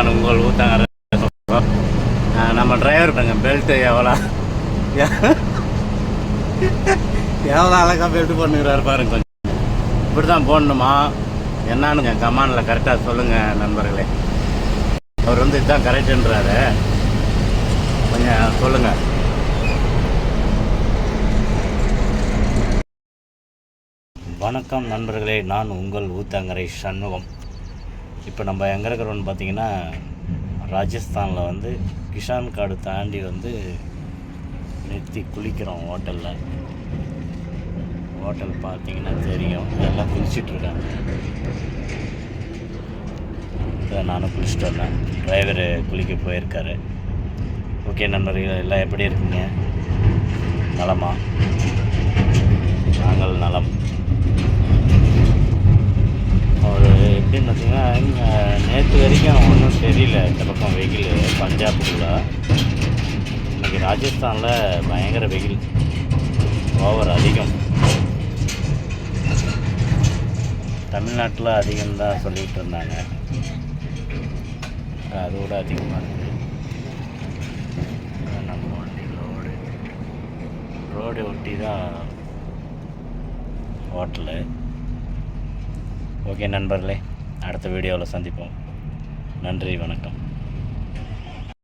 நான் உங்கள் ஊத்தாங்க. நம்ம டிரைவர் பண்ணுங்க பெல்ட்டு எவ்வளோ அழகாக பெல்ட் பண்ணுறாரு பாருங்க. கொஞ்சம் இப்படி தான் போடணுமா என்னான்னு கமானில் கரெக்டாக சொல்லுங்கள் நண்பர்களே. அவர் இதுதான் கரெக்டுன்றாரு, கொஞ்சம் சொல்லுங்கள். வணக்கம் நண்பர்களே, நான் உங்கள் ஊத்தாங்கரை சண்முகம். இப்போ நம்ம எங்கே இருக்கிறோன்னு பார்த்தீங்கன்னா, ராஜஸ்தானில் கிஷான் காடு தாண்டி நிறுத்தி குளிக்கிறோம். ஹோட்டல் பார்த்தீங்கன்னா தெரியும், எல்லாம் குளிச்சிட்ருக்காங்க. நானும் குளிச்சுட்டு வந்தேன், டிரைவர் குளிக்க போயிருக்காரு. ஓகே நண்பர்கள், எல்லாம் எப்படி இருக்குங்க? நலமா? நாங்கள் நலம். அவர் எப்படின்னு பார்த்தீங்கன்னா, நேற்று வரைக்கும் ஒன்றும் தெரியல இந்த பக்கம் வெயில் பஞ்சாபுக்குள்ள. இன்றைக்கி ராஜஸ்தானில் பயங்கர வெயில், ஓவர் அதிகம். தமிழ்நாட்டில் அதிகம்தான் சொல்லிகிட்டு இருந்தாங்க, அதோடு அதிகமாக இருக்குது. நம்ம வண்டி ரோடு ஒட்டி தான் ஹோட்டலு. ஓகே நண்பர்களே, அடுத்த வீடியோவில் சந்திப்போம். நன்றி, வணக்கம்.